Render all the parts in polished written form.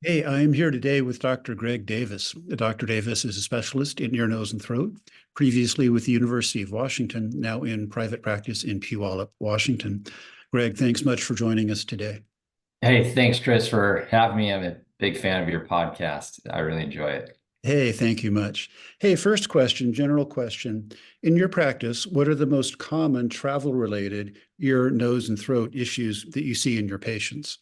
Hey, I'm here today with Dr. Greg Davis. Dr. Davis is a specialist in ear, nose, and throat, previously with the University of Washington, now in private practice in Puyallup, Washington. Greg, thanks much for joining us today. Hey, thanks, Chris, for having me. I'm a big fan of your podcast. I really enjoy it. Hey, thank you much. Hey, first question, general question. In your practice, what are the most common travel-related ear, nose, and throat issues that you see in your patients?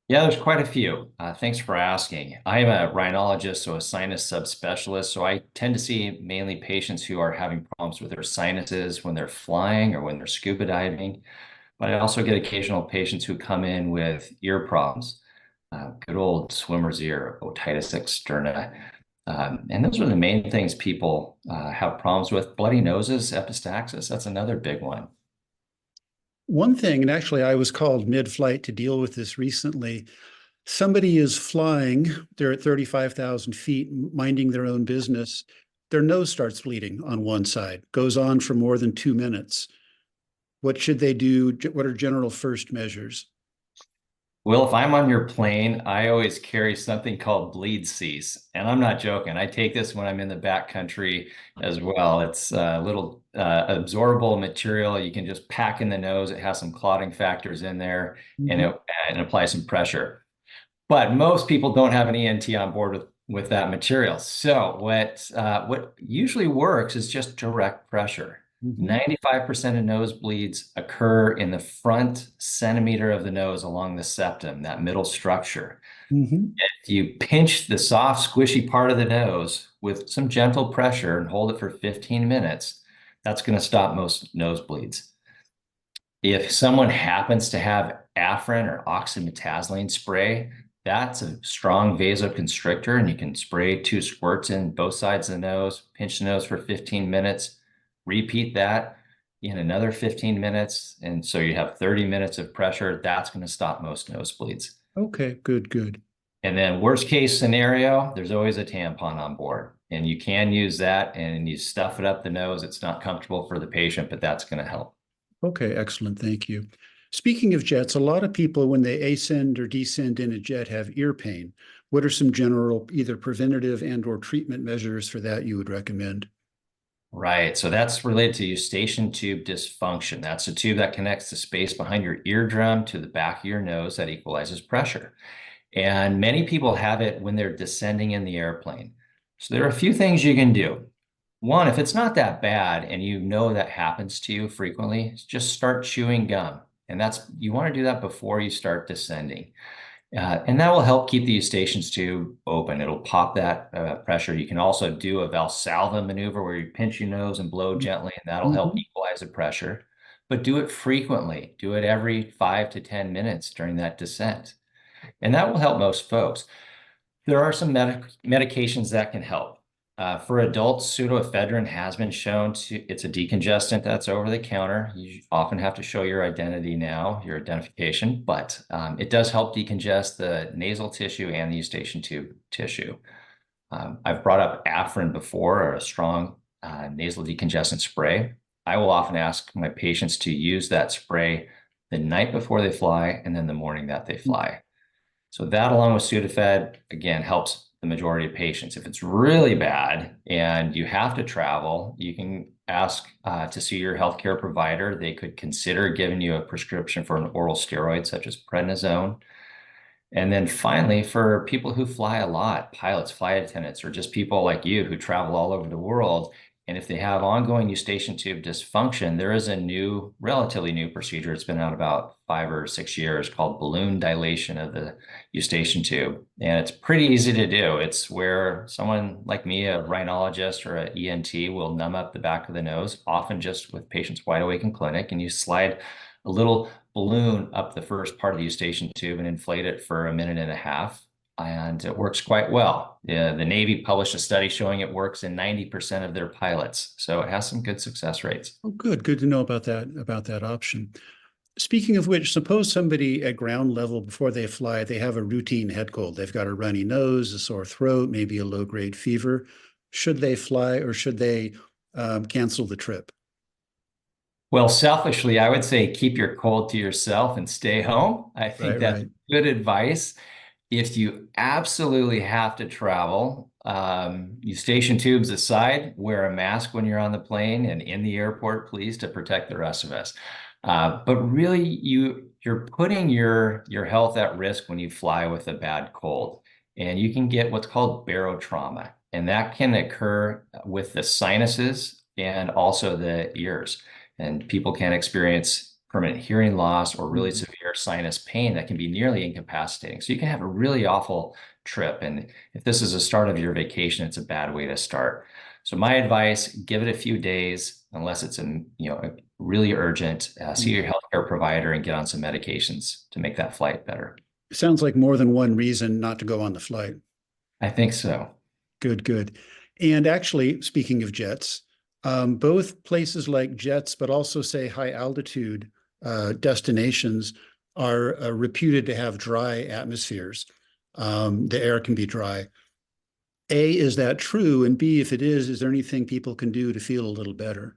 Yeah, there's quite a few. Thanks for asking. I'm a rhinologist, so a sinus subspecialist. So I tend to see mainly patients who are having problems with their sinuses when they're flying or when they're scuba diving. But I also get occasional patients who come in with ear problems, good old swimmer's ear, otitis externa. And those are the main things people have problems with. Bloody noses, epistaxis, that's another big one. One thing, and actually I was called mid-flight to deal with this recently. Somebody is flying, they're at 35,000 feet, minding their own business. Their nose starts bleeding on one side, goes on for more than 2 minutes. What should they do? What are general first measures? Well, if I'm on your plane, I always carry something called bleed cease. And I'm not joking. I take this when I'm in the backcountry as well. It's a little absorbable material you can just pack in the nose. It has some clotting factors in there and Mhm. it and apply some pressure. But most people don't have an ENT on board with that material. So what usually works is just direct pressure. Mhm. 95% of nosebleeds occur in the front centimeter of the nose along the septum, that middle structure. Mhm. If you pinch the soft, squishy part of the nose with some gentle pressure and hold it for 15 minutes, that's going to stop most nosebleeds. If someone happens to have Afrin or oxymetazoline spray, that's a strong vasoconstrictor, and you can spray 2 squirts in both sides of the nose, pinch the nose for 15 minutes, repeat that in another 15 minutes. And so you have 30 minutes of pressure. That's going to stop most nosebleeds. Okay, good, good. And then worst case scenario, there's always a tampon on board. And you can use that and you stuff it up the nose. It's not comfortable for the patient, but that's going to help. Okay, excellent. Thank you. Speaking of jets, a lot of people, when they ascend or descend in a jet, have ear pain. What are some general, either preventative and or treatment measures for that you would recommend? Right. So that's related to eustachian tube dysfunction. That's a tube that connects the space behind your eardrum to the back of your nose that equalizes pressure. And many people have it when they're descending in the airplane. So there are a few things you can do. One, if it's not that bad and you know that happens to you frequently, just start chewing gum. And you want to do that before you start descending. And that will help keep the eustachians tube open. It'll pop that pressure. You can also do a Valsalva maneuver where you pinch your nose and blow gently, and that'll help Mhm. equalize the pressure. But do it frequently. Do it every 5 to 10 minutes during that descent. And that will help most folks. There are some medications that can help. For adults, pseudoephedrine has been shown it's a decongestant that's over the counter. You often have to show your identity now, your identification, but it does help decongest the nasal tissue and the eustachian tube tissue. I've brought up Afrin before, or a strong nasal decongestant spray. I will often ask my patients to use that spray the night before they fly and then the morning that they fly. So that, along with Sudafed, again, helps the majority of patients. If it's really bad and you have to travel, you can ask to see your healthcare provider. They could consider giving you a prescription for an oral steroid, such as prednisone. And then finally, for people who fly a lot, pilots, flight attendants, or just people like you who travel all over the world, and if they have ongoing eustachian tube dysfunction, there is a new, relatively new procedure. It's been out about 5 or 6 years called balloon dilation of the eustachian tube. And it's pretty easy to do. It's where someone like me, a rhinologist or an ENT, will numb up the back of the nose, often just with patients wide awake in clinic, and you slide a little balloon up the first part of the eustachian tube and inflate it for a minute and a half. And it works quite well. The Navy published a study showing it works in 90% of their pilots. So it has some good success rates. Oh, good. Good to know about that option. Speaking of which, suppose somebody at ground level before they fly, they have a routine head cold. They've got a runny nose, a sore throat, maybe a low-grade fever. Should they fly or should they cancel the trip? Well, selfishly, I would say keep your cold to yourself and stay home. I think Right, that's right. good advice. If you absolutely have to travel, eustachian tubes aside, wear a mask when you're on the plane and in the airport, please, to protect the rest of us. But really, you're putting your health at risk when you fly with a bad cold, and you can get what's called barotrauma, and that can occur with the sinuses and also the ears. And people can experience permanent hearing loss or really Mhm. severe sinus pain that can be nearly incapacitating. So you can have a really awful trip. And if this is the start of your vacation, it's a bad way to start. So my advice, give it a few days, unless it's really urgent. See your Mhm. healthcare provider and get on some medications to make that flight better. Sounds like more than one reason not to go on the flight. I think so. Good, good. And actually, speaking of jets, both places like jets, but also say high altitude destinations are reputed to have dry atmospheres. The air can be dry. A, is that true? And B, if it is there anything people can do to feel a little better?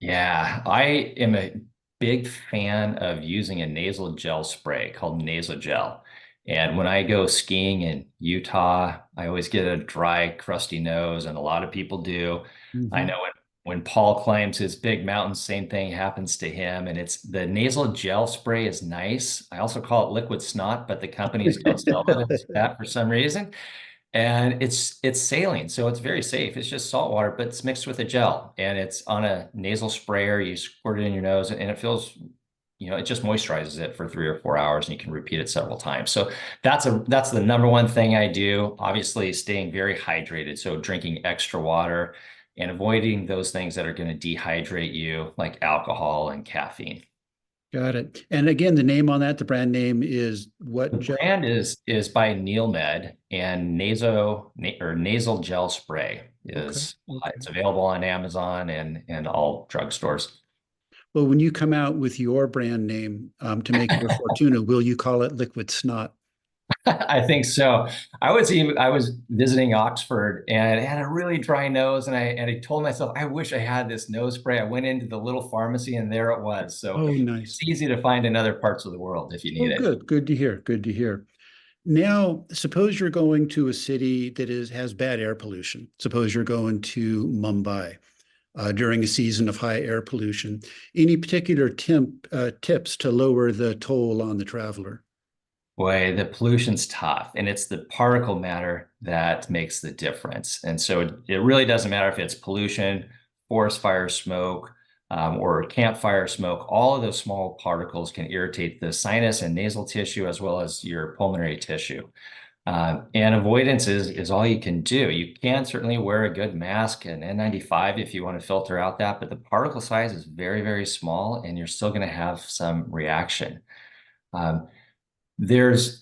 Yeah, I am a big fan of using a nasal gel spray called nasal gel. And when I go skiing in Utah, I always get a dry, crusty nose, and a lot of people do. I Mhm. know when Paul climbs his big mountain, same thing happens to him. And it's the nasal gel spray is nice. I also call it liquid snot, but the companies don't sell it as that for some reason. And it's saline, so it's very safe. It's just salt water, but it's mixed with a gel, and it's on a nasal sprayer. You squirt it in your nose, and it feels, it just moisturizes it for 3 or 4 hours, and you can repeat it several times. So that's the number one thing I do. Obviously, staying very hydrated, so drinking extra water and avoiding those things that are going to dehydrate you, like alcohol and caffeine. Got it. And again, the name on that, the brand name is The what gel? brand is by NeilMed, and nasal gel spray Okay. is Okay. it's available on Amazon and all drugstores. Well, when you come out with your brand name to make your Fortuna, will you call it Liquid Snot? I think so. I was visiting Oxford and had a really dry nose, and I told myself I wish I had this nose spray. I went into the little pharmacy and there it was. So Oh, nice. it's easy to find in other parts of the world if you Oh, need it. good. Good to hear. Good to hear. Now, suppose you're going to a city that has bad air pollution. Suppose you're going to Mumbai during a season of high air pollution. Any particular tips to lower the toll on the traveler? Boy, the pollution's tough, and it's the particle matter that makes the difference. And so it really doesn't matter if it's pollution, forest fire smoke, or campfire smoke. All of those small particles can irritate the sinus and nasal tissue as well as your pulmonary tissue. And avoidance is all you can do. You can certainly wear a good mask and N95 if you want to filter out that, but the particle size is very, very small, and you're still going to have some reaction. Um, there's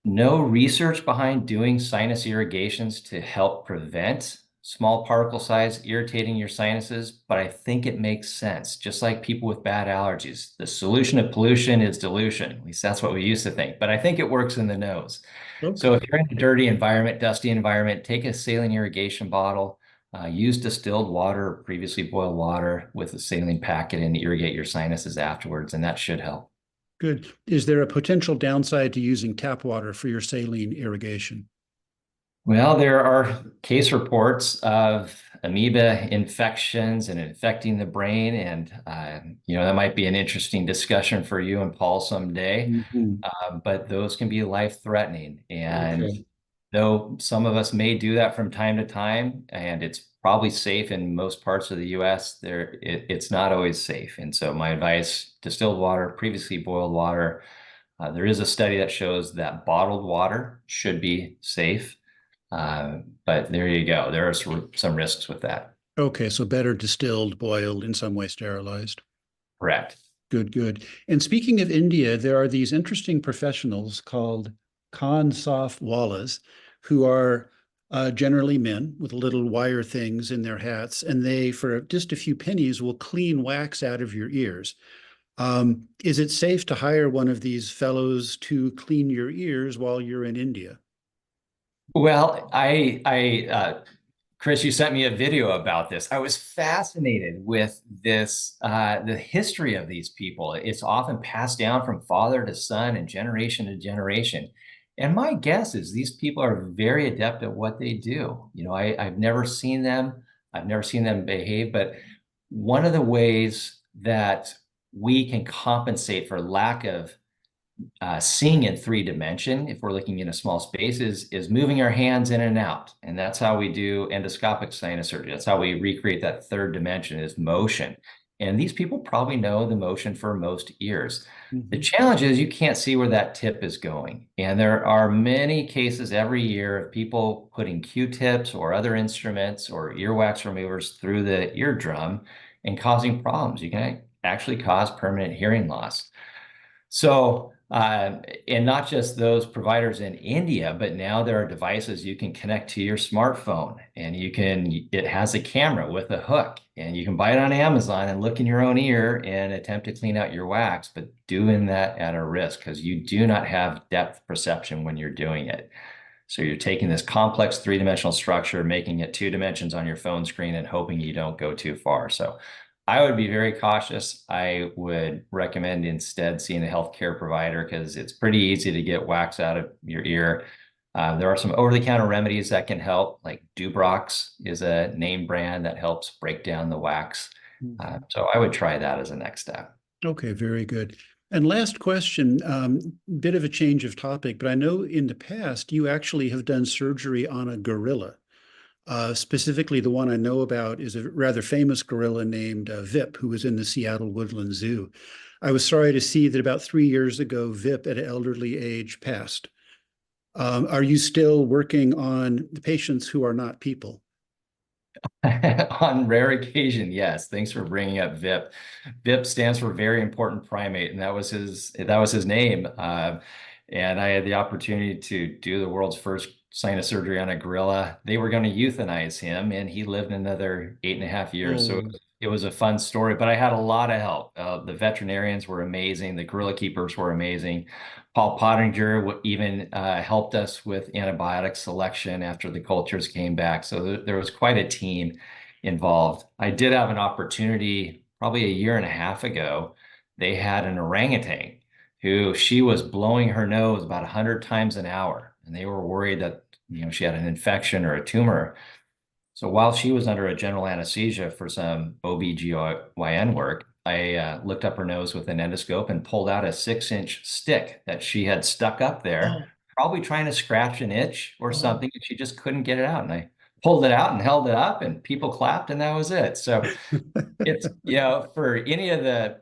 no research behind doing sinus irrigations to help prevent small particle size irritating your sinuses, but I think it makes sense. Just like people with bad allergies, the solution of pollution is dilution. At least that's what we used to think, but I think it works in the nose. So Okay. if you're in a dirty environment, dusty environment, take a saline irrigation bottle, use distilled water or previously boiled water with a saline packet and irrigate your sinuses afterwards, and that should help. Good. Is there a potential downside to using tap water for your saline irrigation? Well, there are case reports of amoeba infections and infecting the brain, and that might be an interesting discussion for you and Paul someday. Mhm. But those can be life-threatening, and Okay. though some of us may do that from time to time, and it's probably safe in most parts of the U.S., it's not always safe. And so, my advice: distilled water, previously boiled water. There is a study that shows that bottled water should be safe. But there you go. There are some risks with that. Okay, so better distilled, boiled, in some way sterilized. Correct. Good, good. And speaking of India, there are these interesting professionals called Khan-Sof Wallas who are generally men with little wire things in their hats, and they, for just a few pennies, will clean wax out of your ears. Is it safe to hire one of these fellows to clean your ears while you're in India? Well, Chris, you sent me a video about this. I was fascinated with the history of these people. It's often passed down from father to son and generation to generation. And my guess is these people are very adept at what they do. I've never seen them. I've never seen them behave, but one of the ways that we can compensate for lack of seeing in 3 dimension, if we're looking in a small space, is moving our hands in and out. And that's how we do endoscopic sinus surgery. That's how we recreate that 3rd dimension is motion. And these people probably know the motion for most ears. The Mhm. challenge is you can't see where that tip is going. And there are many cases every year of people putting Q-tips or other instruments or earwax removers through the eardrum and causing problems. You can actually cause permanent hearing loss. So, and not just those providers in India, but now there are devices you can connect to your smartphone, and it has a camera with a hook, and you can buy it on Amazon and look in your own ear and attempt to clean out your wax, but doing that at a risk because you do not have depth perception when you're doing it. So you're taking this complex 3 dimensional structure, making it 2 dimensions on your phone screen and hoping you don't go too far. So I would be very cautious. I would recommend instead seeing a healthcare provider because it's pretty easy to get wax out of your ear. There are some over-the-counter remedies that can help, like Dubrox is a name brand that helps break down the wax. Mhm. So I would try that as a next step. Okay, very good. And last question, bit of a change of topic, but I know in the past you actually have done surgery on a gorilla. Specifically, the one I know about is a rather famous gorilla named Vip, who was in the Seattle Woodland Zoo. I was sorry to see that about 3 years ago, Vip at an elderly age passed. Are you still working on the patients who are not people? On rare occasion, yes. Thanks for bringing up VIP. VIP stands for very important primate, and that was his name. And I had the opportunity to do the world's first sinus surgery on a gorilla. They were going to euthanize him, and he lived another 8.5 years. So Oh, it was a fun story, but I had a lot of help. The veterinarians were amazing. The gorilla keepers were amazing. Paul Pottinger even helped us with antibiotic selection after the cultures came back. So there was quite a team involved. I did have an opportunity probably a year and a half ago. They had an orangutan who she was blowing her nose about 100 times an hour, and they were worried that she had an infection or a tumor. So while she was under a general anesthesia for some OB/GYN work, I looked up her nose with an endoscope and pulled out a 6-inch stick that she had stuck up there, oh, probably trying to scratch an itch or oh. something, and she just couldn't get it out. And I pulled it out and held it up, and people clapped, and that was it. So it's, for any of the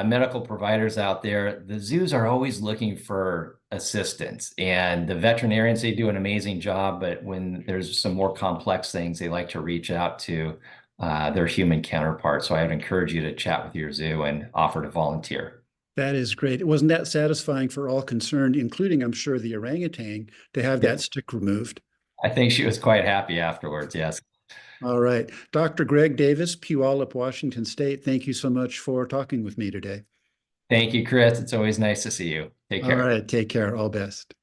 medical providers out there, the zoos are always looking for assistance, and the veterinarians, they do an amazing job. But when there's some more complex things, they like to reach out to their human counterparts. So I would encourage you to chat with your zoo and offer to volunteer. That is great. Wasn't that satisfying for all concerned, including, I'm sure, the orangutan, to have Yeah, that stick removed? I think she was quite happy afterwards. Yes. All right. Dr. Greg Davis, Puyallup, Washington State, thank you so much for talking with me today. Thank you, Chris. It's always nice to see you. Take All care. right. Take care. All best.